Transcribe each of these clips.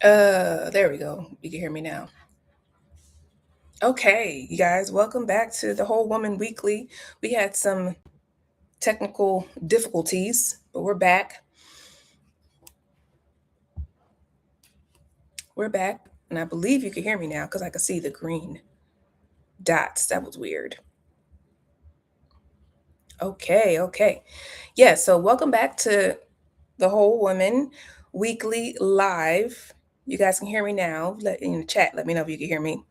There we go. You can hear me now. Okay, you guys, welcome back to the Whole Woman Weekly. We had some technical difficulties, but we're back. We're back, and I believe you can hear me now because I can see the green dots. That was weird. Okay. Yeah, so welcome back to the Whole Woman Weekly Live. You guys can hear me now. Let in the chat, let me know if you can hear me.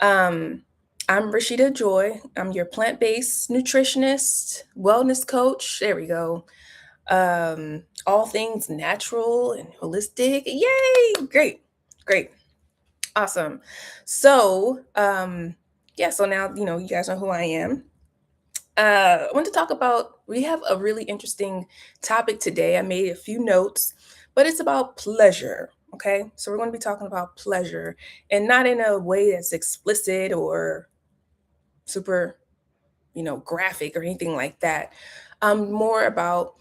Um, I'm Rashida Joy. I'm your plant-based nutritionist, wellness coach. There we go. All things natural and holistic. Yay! Great, awesome. So, so now you guys know who I am. I want to talk about. We have a really interesting topic today. I made a few notes, but it's about pleasure. Okay, so we're going to be talking about pleasure, and not in a way that's explicit or super, graphic or anything like that. More about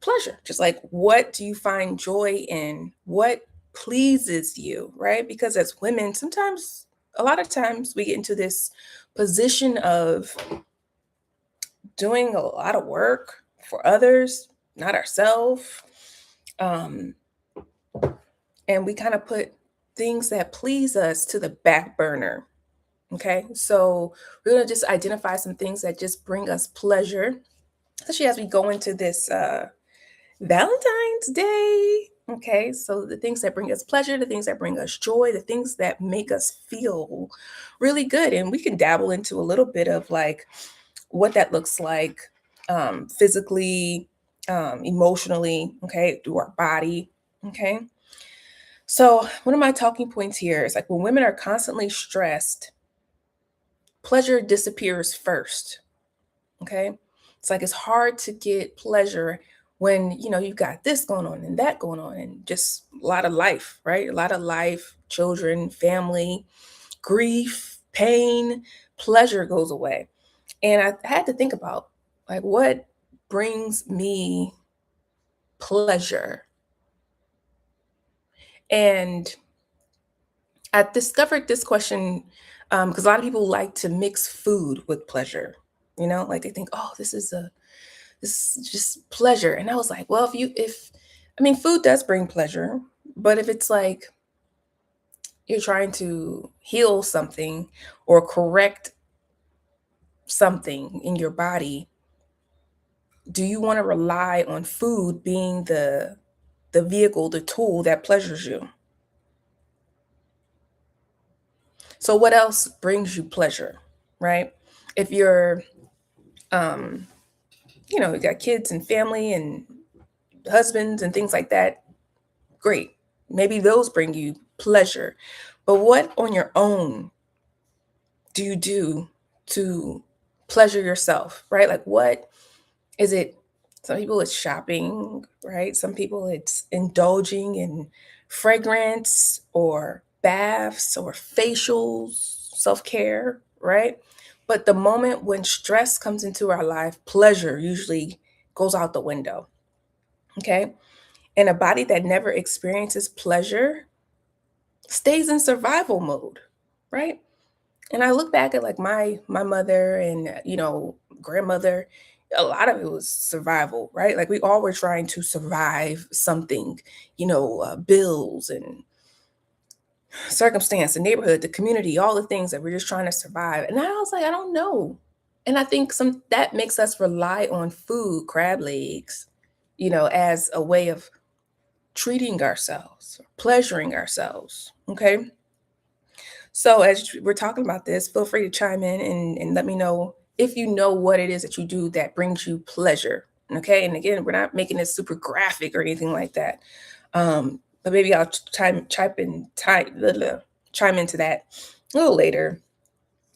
pleasure, just like what do you find joy in? What pleases you, right? Because as women, sometimes, a lot of times, we get into this position of doing a lot of work for others, not ourselves. Um, and we kind of put things that please us to the back burner. Okay. So we're going to just identify some things that just bring us pleasure, especially as we go into this Valentine's Day. Okay. So the things that bring us pleasure, the things that bring us joy, the things that make us feel really good. And we can dabble into a little bit of like what that looks like physically, emotionally, okay, through our body. Okay. So, one of my talking points here is like when women are constantly stressed, pleasure disappears first. Okay. It's like it's hard to get pleasure when you've got this going on and that going on and just a lot of life, right? A lot of life, children, family, grief, pain, pleasure goes away. And I had to think about like what brings me pleasure. And I discovered this question because a lot of people like to mix food with pleasure. Like they think, oh, this is just pleasure. And I was like, well, if I mean, food does bring pleasure, but if it's like you're trying to heal something or correct something in your body, do you want to rely on food being the vehicle, the tool that pleasures you? So what else brings you pleasure, right? If you're um you got kids and family and husbands and things like that, great. Maybe those bring you pleasure. But what on your own do you do to pleasure yourself, right? Like what is it? Some people it's shopping, right? Some people it's indulging in fragrance or baths or facials, self-care, right? But the moment when stress comes into our life, pleasure usually goes out the window. Okay. And a body that never experiences pleasure stays in survival mode, right? And I look back at like my mother and grandmother, a lot of it was survival, right? Like we all were trying to survive something, bills and circumstance, the neighborhood, the community, all the things that we're just trying to survive. And I was like, I don't know. And I think some that makes us rely on food, crab legs, as a way of treating ourselves, pleasuring ourselves. Okay. So as we're talking about this, feel free to chime in and let me know if you know what it is that you do that brings you pleasure. Okay. And again, we're not making it super graphic or anything like that. But maybe I'll chime into that a little later.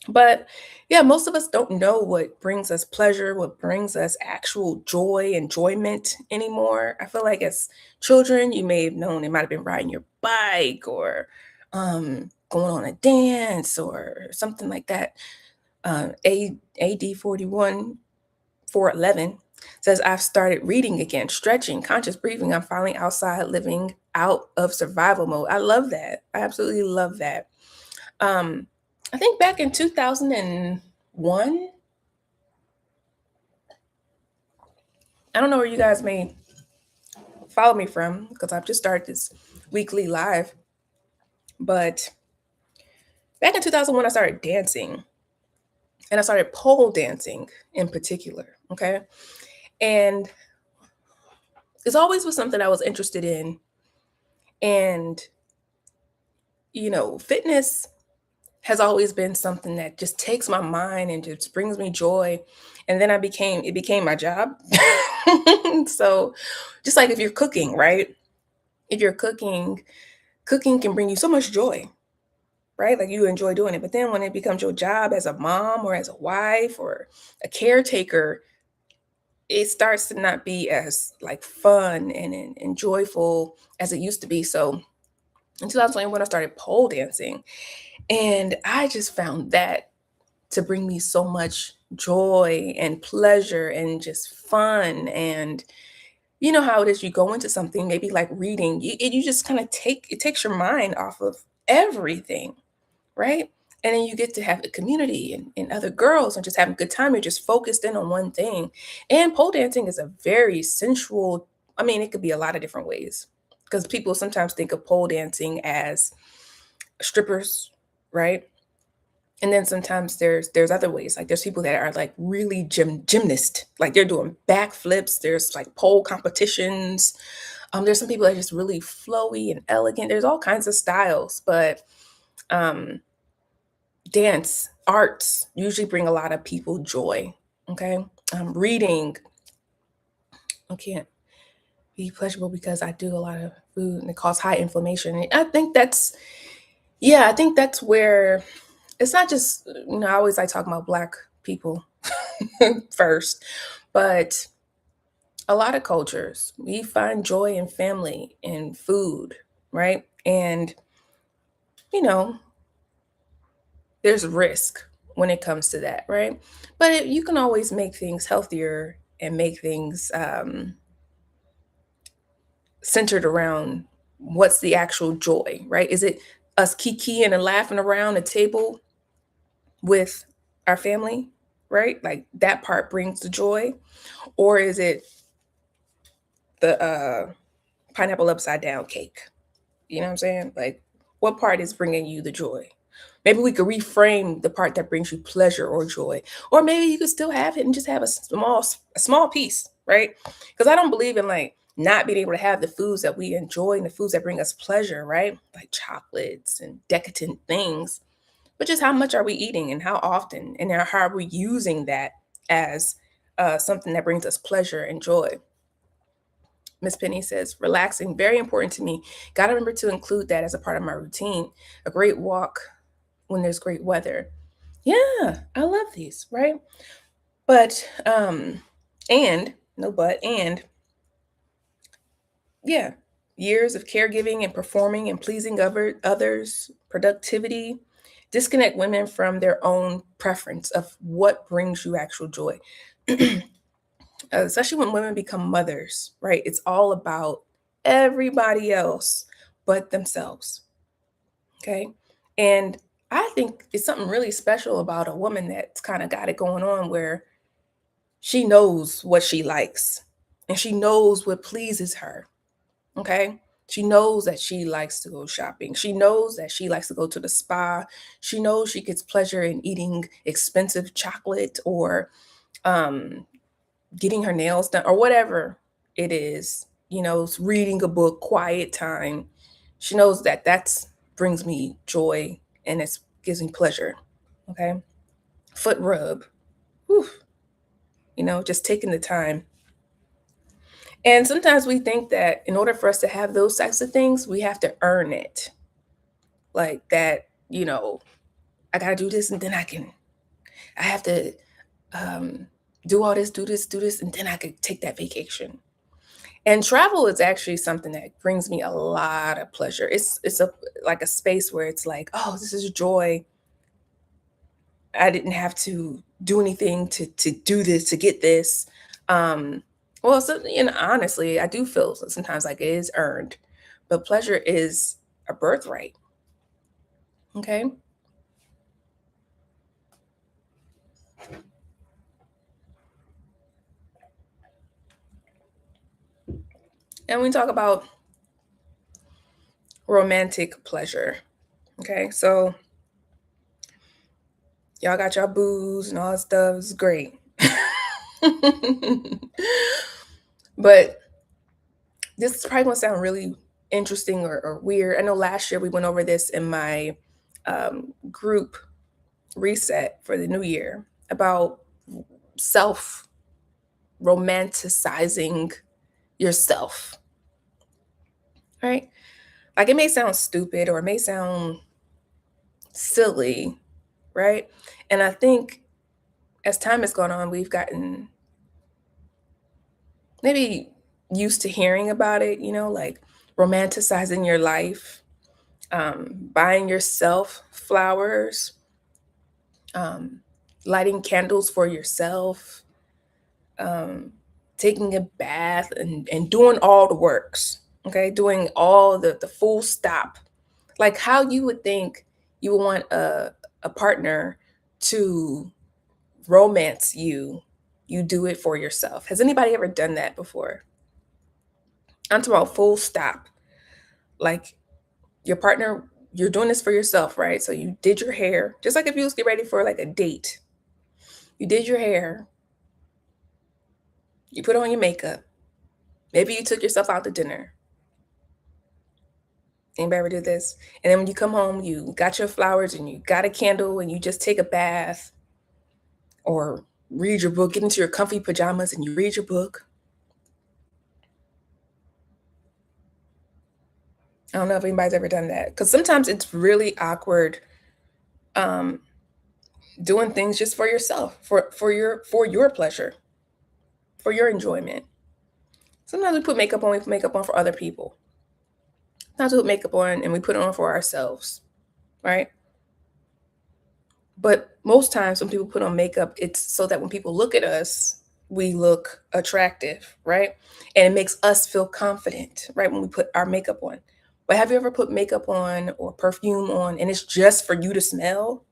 But yeah, most of us don't know what brings us pleasure, what brings us actual joy, enjoyment anymore. I feel like as children, you may have known it might have been riding your bike or going on a dance or something like that. AD 41 411 says, I've started reading again, stretching, conscious breathing. I'm finally outside living out of survival mode. I love that. I absolutely love that. Um, I think back in 2001, I don't know where you guys may follow me from because I've just started this weekly live, but back in 2001, I started dancing and I started pole dancing in particular. Okay. And it's always was something I was interested in. And, fitness has always been something that just takes my mind and just brings me joy. And then it became my job. So just like if you're cooking, right? If you're cooking can bring you so much joy, right? Like you enjoy doing it. But then when it becomes your job as a mom or as a wife or a caretaker, it starts to not be as like fun and joyful as it used to be. So in 2021, I started pole dancing, and I just found that to bring me so much joy and pleasure and just fun. And you know how it is, you go into something maybe like reading, you just kind of takes your mind off of everything, right? And then you get to have a community and other girls and just having a good time. You're just focused in on one thing. And pole dancing is a very sensual, I mean, it could be a lot of different ways because people sometimes think of pole dancing as strippers, right? And then sometimes there's other ways. Like there's people that are like really gymnast, like they're doing backflips. There's like pole competitions. There's some people that are just really flowy and elegant. There's all kinds of styles, but um, dance arts usually bring a lot of people joy. Okay, reading, I can't be pleasurable because I do a lot of food and it causes high inflammation. And I think that's yeah, I think that's where it's not just, I always like talking about Black people first, but a lot of cultures, we find joy in family and food, right? And, you know, there's risk when it comes to that, right? But you can always make things healthier and make things centered around what's the actual joy, right? Is it us kikiing and laughing around a table with our family, right? Like that part brings the joy, or is it the pineapple upside down cake? You know what I'm saying? Like, what part is bringing you the joy? Maybe we could reframe the part that brings you pleasure or joy, or maybe you could still have it and just have a small piece, right? Because I don't believe in like not being able to have the foods that we enjoy and the foods that bring us pleasure, right? Like chocolates and decadent things, but just how much are we eating and how often, and how are we using that as something that brings us pleasure and joy? Miss Penny says, relaxing, very important to me. Got to remember to include that as a part of my routine. A great walk when there's great weather. Yeah, I love these, right? But, and, no but, and, yeah, years of caregiving and performing and pleasing others, productivity, disconnect women from their own preference of what brings you actual joy. Especially when women become mothers, right? It's all about everybody else but themselves. Okay. And I think it's something really special about a woman that's kind of got it going on where she knows what she likes and she knows what pleases her. Okay. She knows that she likes to go shopping. She knows that she likes to go to the spa. She knows she gets pleasure in eating expensive chocolate or um, getting her nails done or whatever it is, it's reading a book, quiet time. She knows that that's brings me joy and it gives me pleasure. Okay. Foot rub. Whew, just taking the time. And sometimes we think that in order for us to have those types of things, we have to earn it. Like that, I gotta do this and then I have to um do all this, do this, and then I could take that vacation. And travel is actually something that brings me a lot of pleasure. It's a like a space where it's like, "Oh, this is joy. I didn't have to do anything to do this, to get this." Well, so, honestly, I do feel sometimes like it is earned, but pleasure is a birthright. Okay. And we talk about romantic pleasure. Okay. So y'all got y'all booze and all that stuff. It's great. But this is probably gonna sound really interesting or weird. I know last year we went over this in my group reset for the new year about self romanticizing yourself, right? Like it may sound stupid or it may sound silly, right? And I think as time has gone on, we've gotten maybe used to hearing about it, like romanticizing your life, buying yourself flowers, um, lighting candles for yourself, um, taking a bath and doing all the works, okay? Doing all the full stop. Like how you would think you would want a partner to romance you, you do it for yourself. Has anybody ever done that before? I'm talking about full stop. Like your partner, you're doing this for yourself, right? So you did your hair, just like if you was getting ready for like a date. You did your hair, you put on your makeup. Maybe you took yourself out to dinner. Anybody ever did this? And then when you come home, you got your flowers and you got a candle and you just take a bath or read your book, get into your comfy pajamas and you read your book. I don't know if anybody's ever done that because sometimes it's really awkward um, doing things just for yourself, for your pleasure, for your enjoyment. Sometimes we put makeup on for other people. Sometimes we put makeup on and we put it on for ourselves, right? But most times when people put on makeup, it's so that when people look at us, we look attractive, right? And it makes us feel confident, right? When we put our makeup on. But have you ever put makeup on or perfume on and it's just for you to smell?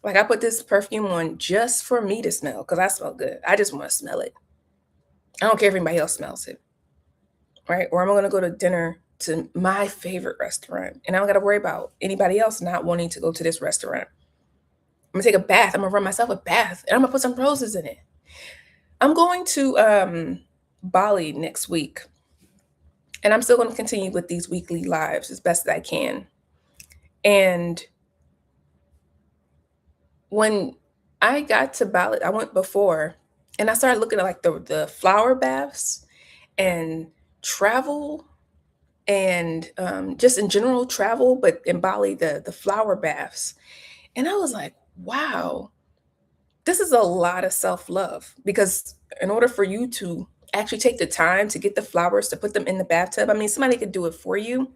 Like I put this perfume on just for me to smell because I smell good. I just want to smell it. I don't care if anybody else smells it, right? Or I'm gonna go to dinner to my favorite restaurant and I don't gotta worry about anybody else not wanting to go to this restaurant. I'm gonna take a bath. I'm gonna run myself a bath and I'm gonna put some roses in it. I'm going to Bali next week and I'm still gonna continue with these weekly lives as best as I can. And when I got to Bali, I went before and I started looking at like the flower baths and travel and just in general travel, but in Bali, the flower baths. And I was like, wow, this is a lot of self-love because in order for you to actually take the time to get the flowers to put them in the bathtub, I mean, somebody could do it for you,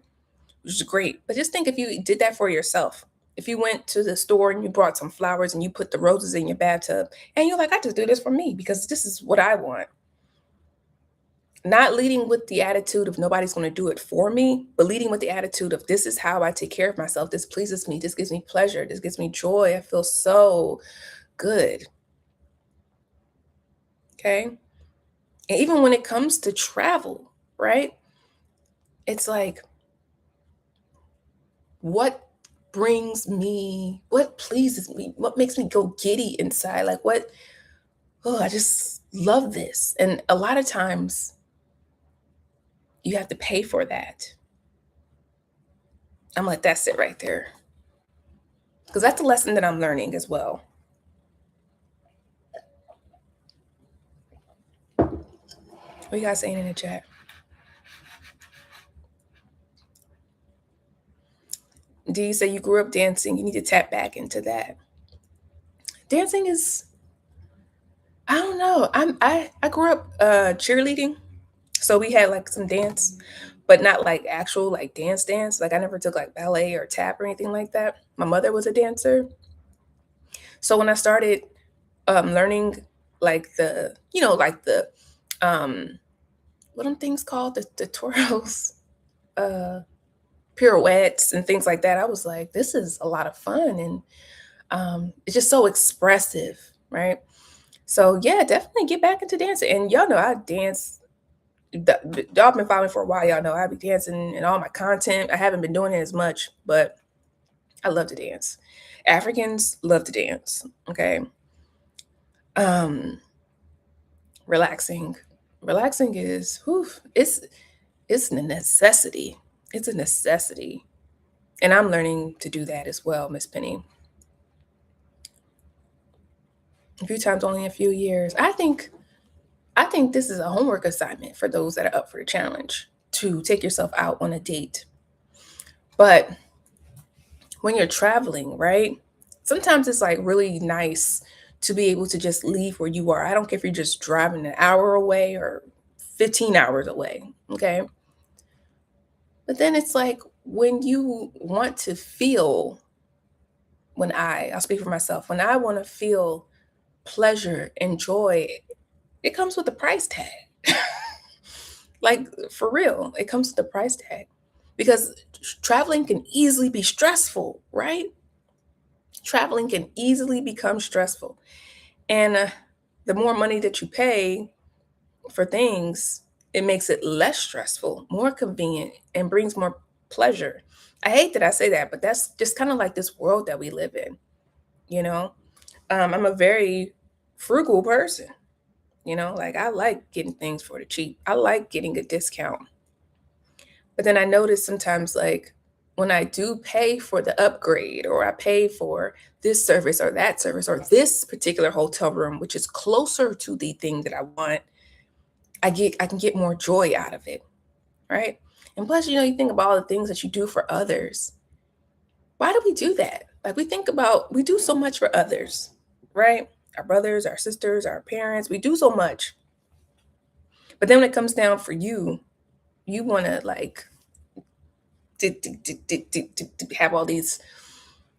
which is great. But just think if you did that for yourself. If you went to the store and you brought some flowers and you put the roses in your bathtub and you're like, I just do this for me because this is what I want. Not leading with the attitude of nobody's going to do it for me, but leading with the attitude of this is how I take care of myself. This pleases me. This gives me pleasure. This gives me joy. I feel so good. Okay. And even when it comes to travel, right? It's like, what what pleases me, what makes me go giddy inside? Like, oh, I just love this. And a lot of times you have to pay for that. I'm like, that's it right there. Because that's a lesson that I'm learning as well. What you guys saying in the chat? Do you say you grew up dancing? You need to tap back into that. Dancing is, I don't know. I grew up cheerleading. So we had like some dance, but not like actual like dance. Like I never took like ballet or tap or anything like that. My mother was a dancer. So when I started learning like like the um what are things called? The twirls. pirouettes and things like that. I was like, this is a lot of fun, and it's just so expressive, right? So yeah, definitely get back into dancing. And y'all know I dance. Y'all been following for a while. Y'all know I be dancing in all my content. I haven't been doing it as much, but I love to dance. Africans love to dance. Okay. Um, relaxing. Relaxing is whew, it's a necessity. It's a necessity. And I'm learning to do that as well, Miss Penny. A few times only in a few years. I think this is a homework assignment for those that are up for the challenge to take yourself out on a date. But when you're traveling, right? Sometimes it's like really nice to be able to just leave where you are. I don't care if you're just driving an hour away or 15 hours away. Okay. But then it's like when you want to feel, I'll speak for myself, when I want to feel pleasure and joy, it comes with a price tag. Like for real, it comes with a price tag because traveling can easily be stressful, right? Traveling can easily become stressful. And the more money that you pay for things, it makes it less stressful, more convenient, and brings more pleasure. I hate that I say that, but that's just kind of like this world that we live in, you know? I'm a very frugal person, like I like getting things for the cheap. I like getting a discount. But then I notice sometimes, like, when I do pay for the upgrade or I pay for this service or this particular hotel room, which is closer to the thing that I want, I can get more joy out of it, right? And plus, you think about all the things that you do for others. Why do we do that? Like we do so much for others, right? Our brothers, our sisters, our parents, we do so much. But then when it comes down for you, you want to like to have all these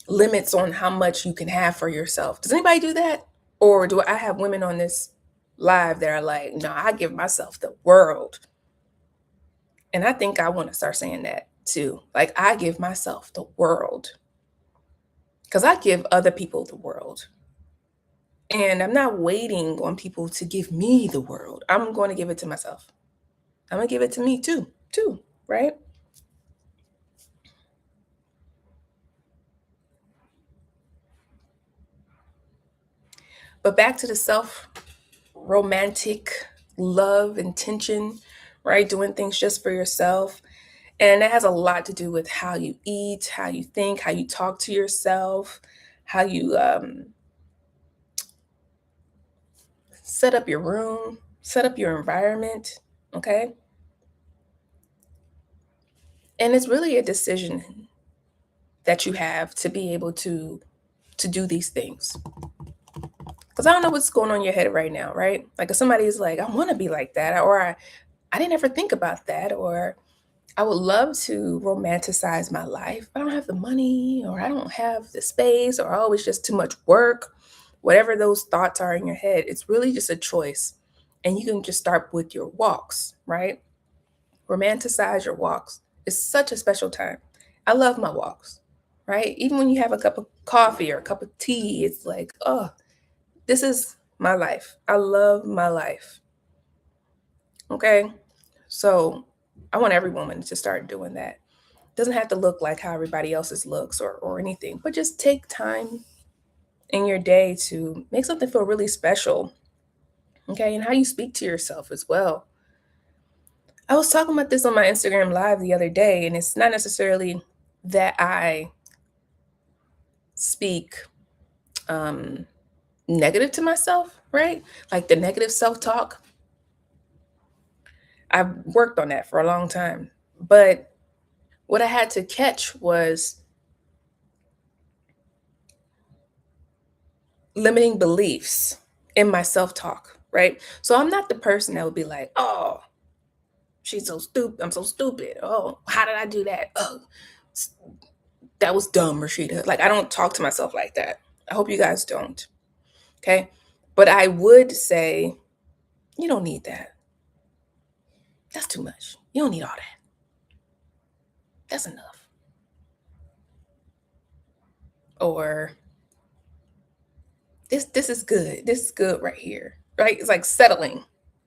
limits on how much you can have for yourself. Does anybody do that? Or do I have women on this live that are like, no, I give myself the world? And I think I want to start saying that too. Like, I give myself the world because I give other people the world. And I'm not waiting on people to give me the world. I'm going to give it to myself. I'm going to give it to me too, right? But back to the self romantic love intention, right? Doing things just for yourself. And that has a lot to do with how you eat, how you think, how you talk to yourself, how you set up your room, set up your environment. Okay. And it's really a decision that you have to be able to do these things. Because I don't know what's going on in your head right now, right? Like if somebody's like, I want to be like that, or I didn't ever think about that, or I would love to romanticize my life, but I don't have the money, or I don't have the space, or oh, it's just too much work. Whatever those thoughts are in your head, it's really just a choice. And you can just start with your walks, right? Romanticize your walks. It's such a special time. I love my walks, right? Even when you have a cup of coffee or a cup of tea, it's like, oh, this is my life. I love my life. Okay. So I want every woman to start doing that. Doesn't have to look like how everybody else's looks or anything, but just take time in your day to make something feel really special. Okay. And how you speak to yourself as well. I was talking about this on my Instagram live the other day, and it's not necessarily that I speak um negative to myself, right? Like the negative self-talk. I've worked on that for a long time. But what I had to catch was limiting beliefs in my self-talk, right? So I'm not the person that would be like, "Oh, she's so stupid. I'm so stupid. Oh, how did I do that? Oh, s- that was dumb, Rashida." Like I don't talk to myself like that. I hope you guys don't. Okay? But I would say, "You don't need that. That's too much. You don't need all that." That's enough. Or this is good. This is good right here. Right? It's like settling.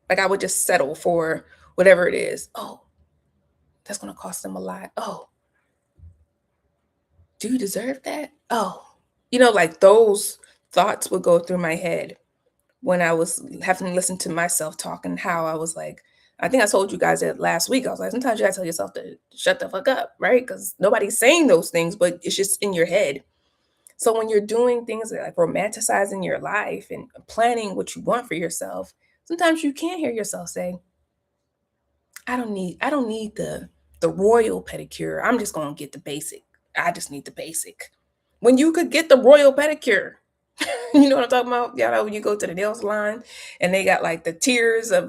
Like I would just settle for whatever it is. Oh, that's gonna cost them a lot. Oh, do you deserve that? Oh. Like those thoughts would go through my head when I was having to listen to myself talk and how I was like, I think I told you guys that last week. I was like, sometimes you gotta tell yourself to shut the fuck up, right? Because nobody's saying those things, but it's just in your head. So when you're doing things like romanticizing your life and planning what you want for yourself, sometimes you can hear yourself say, I don't need the royal pedicure. I'm just gonna get the basic. I just need the basic. When you could get the royal pedicure. You know what I'm talking about? Y'all know when you go to the nail salon and they got like the tiers of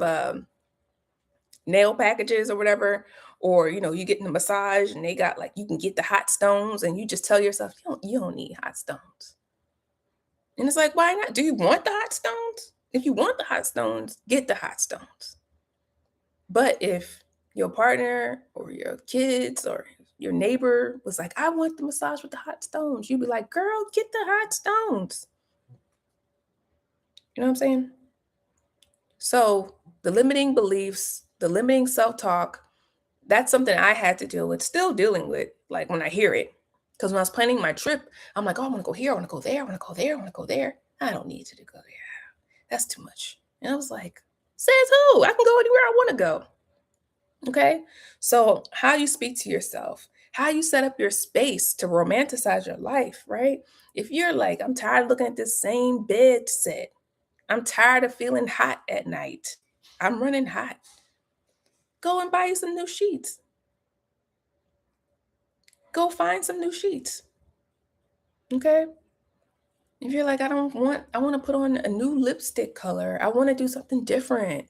nail packages or whatever, or you getting a massage and they got like you can get the hot stones and you just tell yourself you don't need hot stones. And it's like, why not? Do you want the hot stones? If you want the hot stones, get the hot stones. But if your partner or your kids or your neighbor was like, I want the massage with the hot stones, you'd be like, girl, get the hot stones. You know what I'm saying? So the limiting beliefs, the limiting self-talk, that's something I had to deal with, still dealing with, like when I hear it. Because when I was planning my trip, I'm like, oh, I want to go here, I want to go there, I want to go there, I want to go there. I don't need you to go there. That's too much. And I was like, says who? I can go anywhere I want to go. Okay. So, how you speak to yourself, how you set up your space to romanticize your life, right? If you're like, I'm tired of looking at this same bed set, I'm tired of feeling hot at night, I'm running hot, go and buy you some new sheets. Go find some new sheets. Okay. If you're like, I want to put on a new lipstick color, I want to do something different.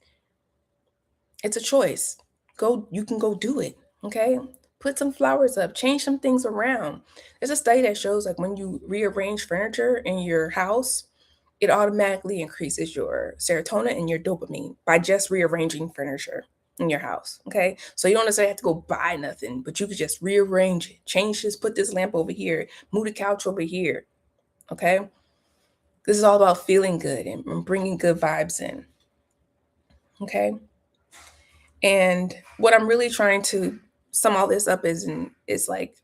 It's a choice. You can go do it. Okay. Put some flowers up, change some things around. There's a study that shows like when you rearrange furniture in your house, it automatically increases your serotonin and your dopamine by just rearranging furniture in your house. Okay. So you don't necessarily have to go buy nothing, but you could just rearrange it, change this, put this lamp over here, move the couch over here. Okay. This is all about feeling good and bringing good vibes in. Okay. And what I'm really trying to sum all this up is like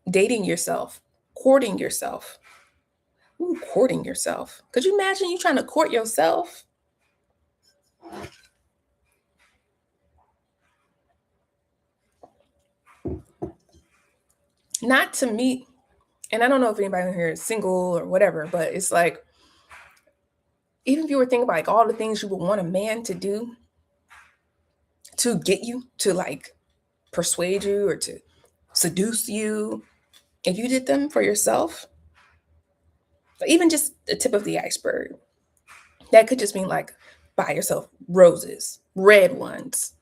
dating yourself, courting yourself. Ooh, courting yourself. Could you imagine you trying to court yourself? Not to meet, and I don't know if anybody in here is single or whatever, but it's like, even if you were thinking about like all the things you would want a man to do to get you to like persuade you or to seduce you, if you did them for yourself, even just the tip of the iceberg, that could just mean like buy yourself roses, red ones,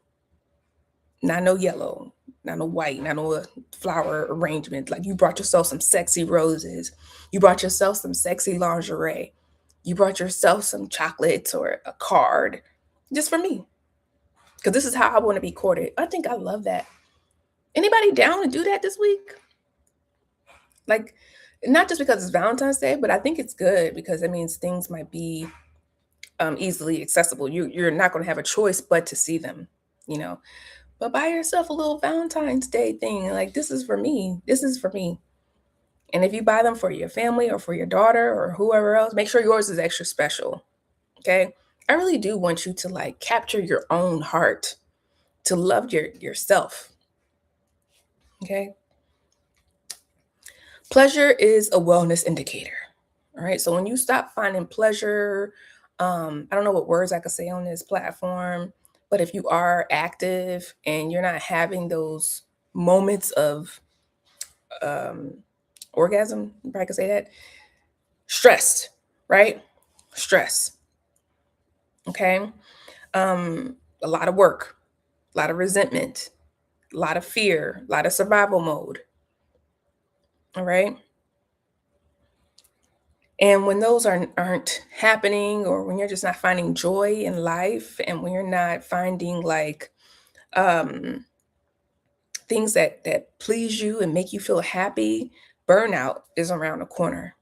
not no yellow, not no white, not no flower arrangement. Like you brought yourself some sexy roses. You brought yourself some sexy lingerie. You brought yourself some chocolates or a card just for me. Because this is how I want to be courted. I think I love that. Anybody down to do that this week? Like, not just because it's Valentine's Day, but I think it's good because it means things might be easily accessible. You're not going to have a choice but to see them, you know. But buy yourself a little Valentine's Day thing. Like, this is for me. This is for me. And if you buy them for your family or for your daughter or whoever else, make sure yours is extra special. Okay. I really do want you to like capture your own heart, to love yourself. Okay. Pleasure is a wellness indicator. All right. So when you stop finding pleasure, I don't know what words I could say on this platform, but if you are active and you're not having those moments of um, orgasm, if I could say that, stressed, right? Stress. Okay. A lot of work, a lot of resentment, a lot of fear, a lot of survival mode. All right. And when those aren't happening, or when you're just not finding joy in life, and when you're not finding like um, things that please you and make you feel happy, burnout is around the corner.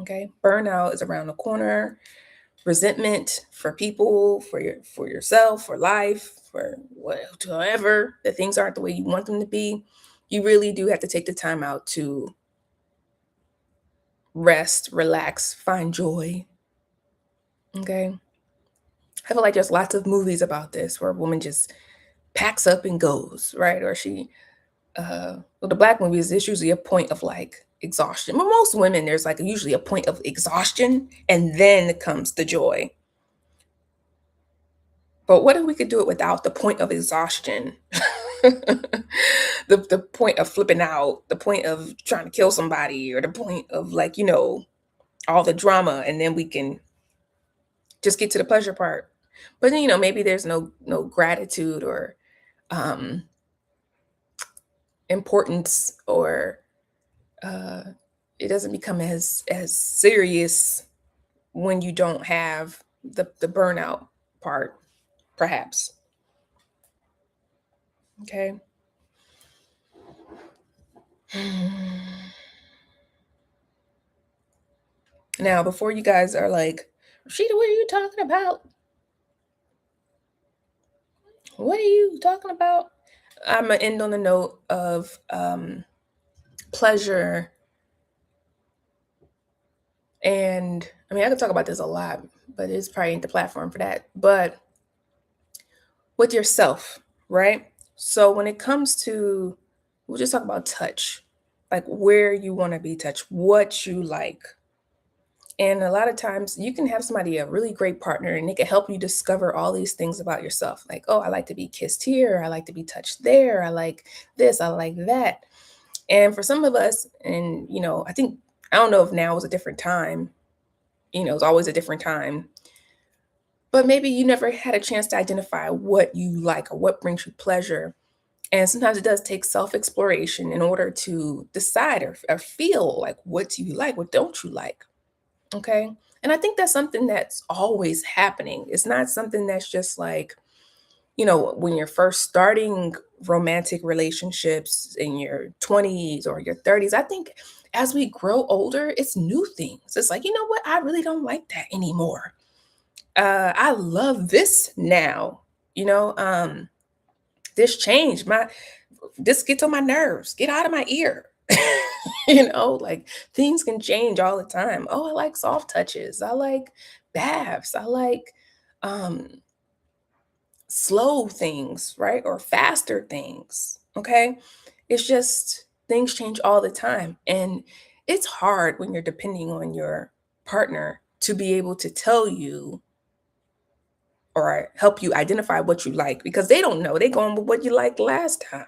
Okay? Burnout is around the corner. Resentment for people, for yourself, for life, for whatever the things aren't the way you want them to be. You really do have to take the time out to rest, relax, find joy. Okay? I feel like there's lots of movies about this where a woman just packs up and goes, right? Or she well, the black movies, there's usually a point of like exhaustion. But most women, there's like usually a point of exhaustion, and then comes the joy. But what if we could do it without the point of exhaustion? The point of flipping out, the point of trying to kill somebody, or the point of like, all the drama, and then we can just get to the pleasure part. But then, maybe there's no gratitude or um importance, or uh it doesn't become as serious when you don't have the burnout part, perhaps. Okay. Now, before you guys are like, Rashida, what are you talking about? What are you talking about? I'm gonna end on the note of pleasure. And I mean, I could talk about this a lot, but it's probably ain't the platform for that. But with yourself, right? So when it comes to, we'll just talk about touch, like where you want to be touched, what you like. And a lot of times you can have somebody, a really great partner, and they can help you discover all these things about yourself. Like, oh, I like to be kissed here. I like to be touched there. I like this. I like that. And for some of us, and, I think, I don't know if now is a different time, it's always a different time, but maybe you never had a chance to identify what you like or what brings you pleasure. And sometimes it does take self exploration in order to decide, or feel like, what do you like? What don't you like? Okay. And I think that's something that's always happening. It's not something that's just like, when you're first starting romantic relationships in your 20s or your 30s. I think as we grow older, it's new things. It's like, you know what? I really don't like that anymore. I love this now. You know, this changed my, this gets on my nerves. Get out of my ear. Like, things can change all the time. Oh, I like soft touches. I like baths. I like um slow things, right? Or faster things. Okay. It's just things change all the time. And it's hard when you're depending on your partner to be able to tell you or help you identify what you like, because they don't know. They going with what you liked last time.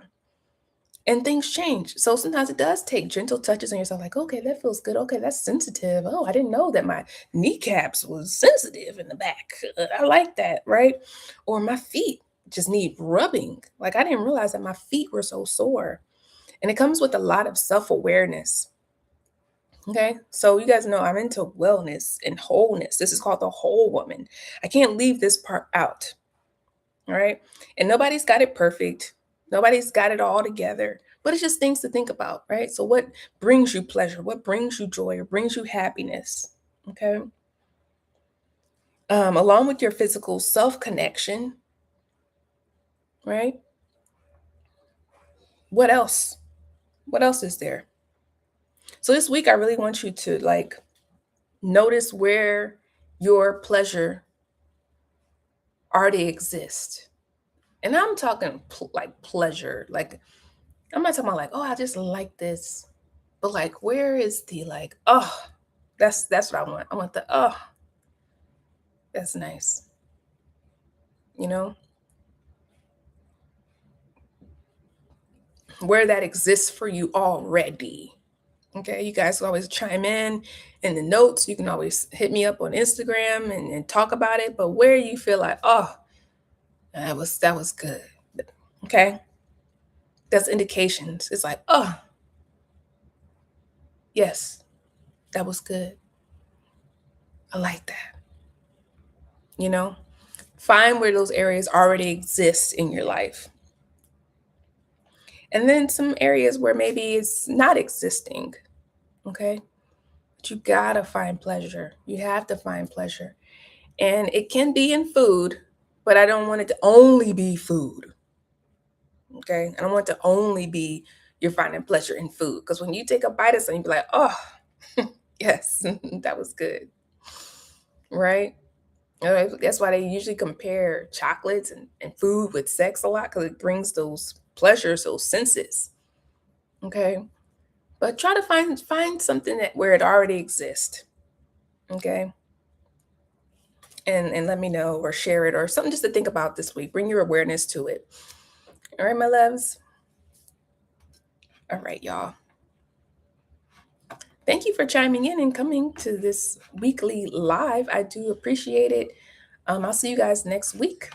And things change. So sometimes it does take gentle touches on yourself, like, okay, that feels good. Okay, that's sensitive. Oh, I didn't know that my kneecaps was sensitive in the back. I like that, right? Or my feet just need rubbing. Like, I didn't realize that my feet were so sore. And it comes with a lot of self-awareness. Okay. So you guys know I'm into wellness and wholeness. This is called the whole woman. I can't leave this part out. All right. And nobody's got it perfect. Nobody's got it all together, but it's just things to think about, right? So, what brings you pleasure? What brings you joy or brings you happiness? Okay. Along with your physical self connection, right? What else? What else is there? So, this week, I really want you to like notice where your pleasure already exists. And I'm talking like pleasure, like, I'm not talking about like, oh, I just like this. But like, where is the like, oh, that's what I want. I want the, oh, that's nice. You know, where that exists for you already. Okay, you guys can always chime in the notes. You can always hit me up on Instagram and talk about it. But where you feel like, oh, that was good. Okay, that's indications. It's like, oh, yes, that was good. I like that. You know, find where those areas already exist in your life. And then some areas where maybe it's not existing. Okay. But you gotta find pleasure. You have to find pleasure. And it can be in food, but I don't want it to only be food. Okay. I don't want it to only be you're finding pleasure in food. Because when you take a bite of something, you be like, oh, yes, that was good. Right? That's why they usually compare chocolates and food with sex a lot because it brings those pleasures, those senses. Okay. But try to find something that where it already exists. Okay. And let me know or share it or something just to think about this week. Bring your awareness to it. All right, my loves. All right, y'all. Thank you for chiming in and coming to this weekly live. I do appreciate it. I'll see you guys next week.